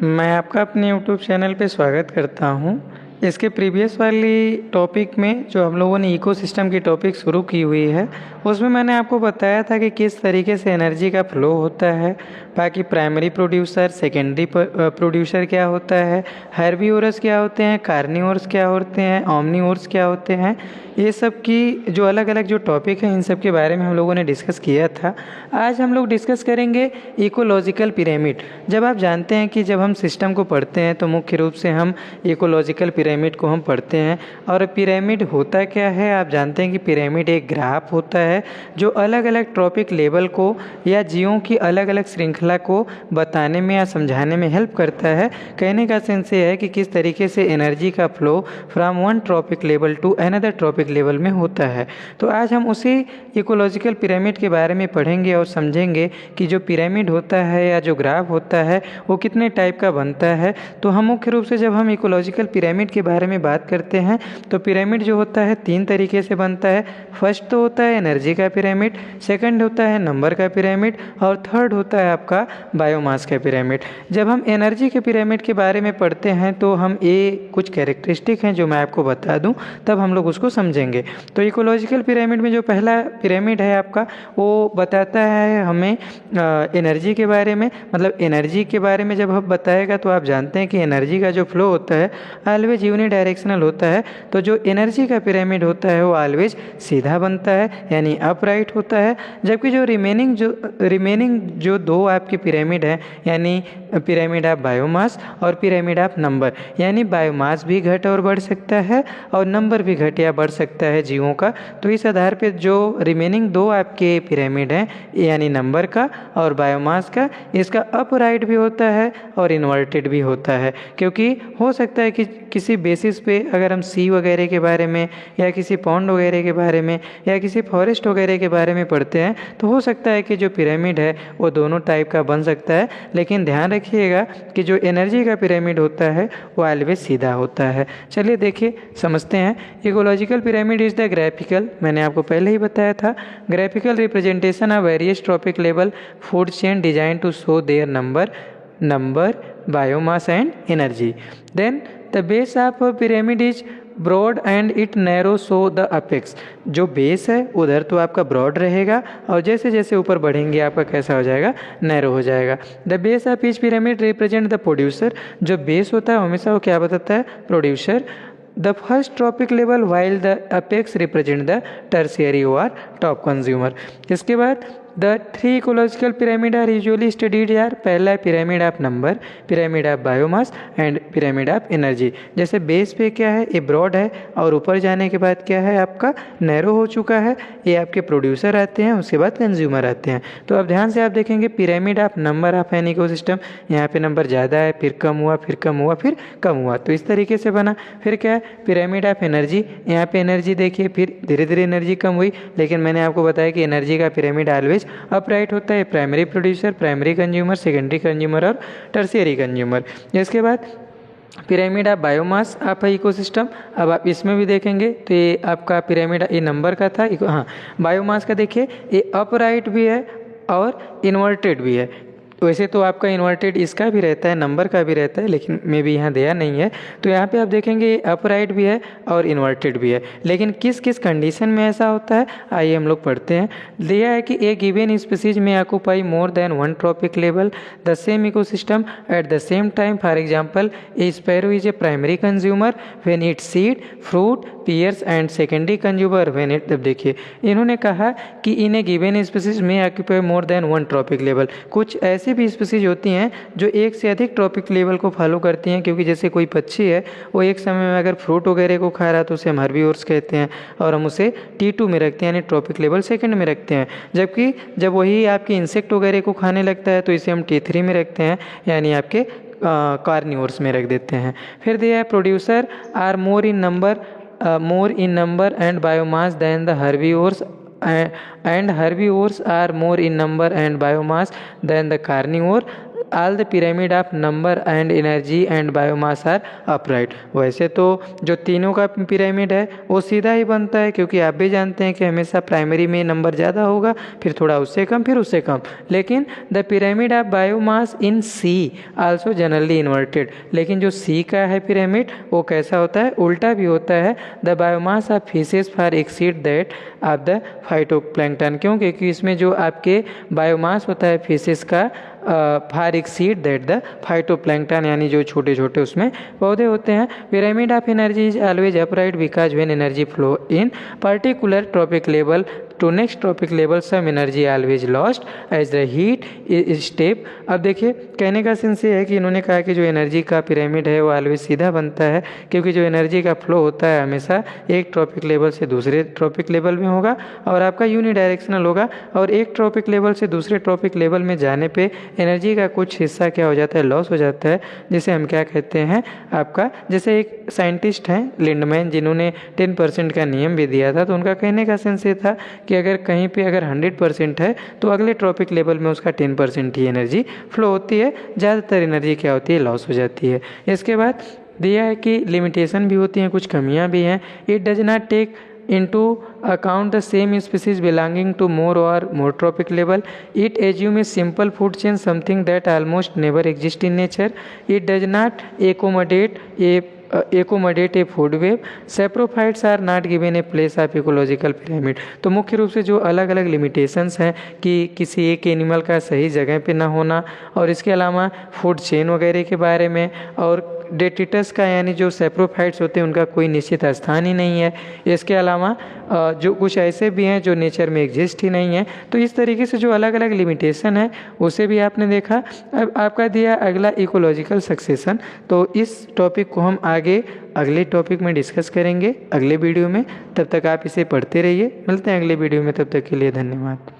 मैं आपका अपने यूट्यूब चैनल पे स्वागत करता हूँ। इसके प्रीवियस वाली टॉपिक में जो हम लोगों ने इकोसिस्टम की टॉपिक शुरू की हुई है, उसमें मैंने आपको बताया था कि किस तरीके से एनर्जी का फ्लो होता है। बाकी प्राइमरी प्रोड्यूसर, सेकेंडरी प्रोड्यूसर क्या होता है, हर्बीवोरस क्या होते हैं, कार्निवोरस क्या होते हैं, ओमनीवोरस क्या होते हैं, ये सब की जो अलग अलग जो टॉपिक है इन सब के बारे में हम लोगों ने डिस्कस किया था। आज हम लोग डिस्कस करेंगे इकोलॉजिकल पिरामिड। जब आप जानते हैं कि जब हम सिस्टम को पढ़ते हैं तो मुख्य रूप से हम इकोलॉजिकल पिरामिड को हम पढ़ते हैं। और पिरामिड होता क्या है, आप जानते हैं कि पिरामिड एक ग्राफ होता है जो अलग अलग ट्रॉपिक लेवल को या जीवों की अलग अलग श्रृंखला को बताने में या समझाने में हेल्प करता है। कहने का सेंस ये है कि किस तरीके से एनर्जी का flow from one trophic level to another trophic level में होता है। तो आज हम उसी इकोलॉजिकल पिरामिड के बारे में पढ़ेंगे और समझेंगे कि जो पिरामिड होता है या जो ग्राफ होता है वो कितने टाइप का बनता है। तो हम मुख्य रूप से जब हम इकोलॉजिकल पिरामिड के बारे में बात करते हैं तो पिरामिड जो होता है 3 तरीके से बनता है। फर्स्ट तो होता है एनर्जी का पिरामिड, सेकंड होता है नंबर का पिरामिड और थर्ड होता है आपका बायोमास का पिरामिड। जब हम एनर्जी के पिरामिड के बारे में पढ़ते हैं तो हम ये कुछ कैरेक्टरिस्टिक हैं जो मैं आपको बता दूं, तब हम लोग उसको समझेंगे। तो इकोलॉजिकल पिरामिड में जो पहला पिरामिड है आपका, वो बताता है हमें एनर्जी के बारे में। मतलब एनर्जी के बारे में जब हम बताएगा तो आप जानते हैं कि एनर्जी का जो फ्लो होता है ऑलवेज यूनिडायरेक्शनल होता है। तो जो एनर्जी का पिरामिड होता है वो ऑलवेज सीधा बनता है, यानी अपराइट होता है। जबकि जो रिमेनिंग जो दो आपके पिरामिड हैं, यानी पिरामिड ऑफ बायोमास और पिरामिड ऑफ नंबर, यानी बायोमास भी घट और बढ़ सकता है और नंबर भी घट या बढ़ सकता है जीवों का। तो इस आधार पे जो रिमेनिंग दो आपके पिरामिड हैं, यानी नंबर का और बायोमास का, इसका अपराइट भी होता है और इन्वर्टेड भी होता है। क्योंकि हो सकता है कि किसी बेसिस पे अगर हम सी वगैरह के बारे में या किसी पॉन्ड वगैरह के बारे में या किसी फॉरेस्ट वगैरह के बारे में पढ़ते हैं तो हो सकता है कि जो पिरामिड है वो दोनों टाइप का बन सकता है। लेकिन ध्यान रखिएगा कि जो एनर्जी का पिरामिड होता है वो ऑलवेज सीधा होता है। चलिए देखिए समझते हैं। Ecological pyramid is the graphical, मैंने आपको पहले ही बताया था, graphical representation of various trophic level food chain design to show their number, biomass and energy. Then the base of pyramid is broad and it narrow so the apex. जो base है उधर तो आपका ब्रॉड रहेगा और जैसे जैसे ऊपर बढ़ेंगे आपका कैसा हो जाएगा, नैरो हो जाएगा। The base of each pyramid represent the producer. जो बेस होता है हमेशा वो क्या बताता है, producer. The first trophic level while the apex represent the tertiary और टॉप कंज्यूमर। इसके बाद the 3 ecological pyramid are usually studied यार। पहला है pyramid of number, pyramid of biomass and pyramid of energy. जैसे बेस पे क्या है, ये ब्रॉड है और ऊपर जाने के बाद क्या है आपका नैरो हो चुका है। ये आपके प्रोड्यूसर आते हैं, उसके बाद कंज्यूमर आते हैं। तो अब ध्यान से आप देखेंगे pyramid of number of an ecosystem, यहाँ पे नंबर ज़्यादा है, फिर कम हुआ, फिर कम हुआ, फिर कम हुआ, तो इस तरीके से बना। फिर क्या है पिरामिड ऑफ एनर्जी, यहाँ पे एनर्जी देखिए, फिर धीरे धीरे एनर्जी कम हुई, लेकिन मैंने आपको बताया कि एनर्जी का पिरामिड ऑलवेज अपराइट होता है। Primary producer, primary consumer, secondary consumer और टर्शियरी कंज्यूमर। इसके बाद पिरामिड ऑफ बायोमास आप इकोसिस्टम। अब आप इसमें भी देखेंगे तो ये आपका पिरामिड ये नंबर का था, हाँ। बायोमास का देखिए ये अपराइट भी है और इन्वर्टेड भी है। वैसे तो आपका इन्वर्टेड इसका भी रहता है, नंबर का भी रहता है, लेकिन मे भी यहाँ दिया नहीं है। तो यहाँ पे आप देखेंगे अपराइट भी है और इन्वर्टेड भी है। लेकिन किस किस कंडीशन में ऐसा होता है आइए हम लोग पढ़ते हैं। दिया है कि ए गिवन स्पीसीज में occupy more than one trophic level the same ecosystem at the same time. For example a sparrow is a primary consumer when it seed fruit pears and secondary consumer when it. अब देखिए इन्होंने कहा कि in a given species में occupy more than one trophic level. कुछ ऐसे भी species होती हैं जो एक से अधिक ट्रॉपिक लेवल को फॉलो करती हैं। क्योंकि जैसे कोई पक्षी है वो एक समय में अगर फ्रूट वगैरह को खा रहा है तो उसे हम हर्बीवोर्स कहते हैं और हम उसे T2 में रखते हैं, यानी ट्रॉपिक लेवल सेकंड में रखते हैं। जबकि जब वही आपके इंसेक्ट वगैरह को खाने लगता है तो इसे हम T3 में रखते हैं, यानी आपके कार्निवोर्स में रख देते हैं। फिर दिया है producer are more in number and biomass than the herbivores and herbivores are more in number and biomass than the carnivore. All the pyramid of number and energy and biomass are upright. वैसे तो जो तीनों का pyramid है वो सीधा ही बनता है, क्योंकि आप भी जानते हैं कि हमेशा प्राइमरी में नंबर ज़्यादा होगा, फिर थोड़ा उससे कम, फिर उससे कम। लेकिन the pyramid of biomass in sea also generally inverted. लेकिन जो सी का है पिरामिड वो कैसा होता है, उल्टा भी होता है। The biomass of fishes far exceed that of the phytoplankton. क्यों? क्योंकि इसमें जो आपके बायोमास होता है फिशेस का far exceed that the phytoplankton, यानी जो छोटे छोटे उसमें पौधे होते हैं। Pyramid of energy is always upright because when energy flow in particular trophic level to next trophic level some energy always lost as the heat step. अब देखिए कहने का सेंस ये है कि इन्होंने कहा कि जो एनर्जी का पिरामिड है वो ऑलवेज सीधा बनता है, क्योंकि जो एनर्जी का फ्लो होता है हमेशा एक ट्रॉपिक लेवल से दूसरे ट्रॉपिक लेवल में होगा और आपका यूनिडायरेक्शनल होगा। और एक ट्रॉपिक लेवल से दूसरे ट्रॉपिक लेवल में जाने पे एनर्जी का कुछ हिस्सा क्या हो जाता है, लॉस हो जाता है, जिसे हम क्या कहते हैं आपका, जैसे एक साइंटिस्ट हैं लिंडमैन जिन्होंने 10% का नियम भी दिया था, तो उनका कहने का सेंस ये था कि अगर कहीं पे अगर 100% है तो अगले ट्रॉपिक लेवल में उसका 10% ही एनर्जी फ्लो होती है, ज़्यादातर एनर्जी क्या होती है, लॉस हो जाती है। इसके बाद दिया है कि लिमिटेशन भी होती हैं, कुछ कमियां भी हैं। It does not take into account the same species belonging to more or more tropic level. It assumes a simple food chain, something that almost never exists in nature. It does not accommodate a food web. Saprophytes are not given a place of ecological pyramid. तो मुख्य रूप से जो अलग अलग limitations हैं कि किसी एक एनिमल का सही जगह पे ना होना, और इसके अलावा फूड चेन वगैरह के बारे में, और डेटिटस का यानी जो सेप्रोफाइट्स होते हैं उनका कोई निश्चित स्थान ही नहीं है। इसके अलावा जो कुछ ऐसे भी हैं जो नेचर में एग्जिस्ट ही नहीं है। तो इस तरीके से जो अलग अलग लिमिटेशन है उसे भी आपने देखा। अब आपका दिया अगला इकोलॉजिकल सक्सेशन। तो इस टॉपिक को हम आगे अगले टॉपिक में डिस्कस करेंगे अगले वीडियो में। तब तक आप इसे पढ़ते रहिए। मिलते हैं अगले वीडियो में, तब तक के लिए धन्यवाद।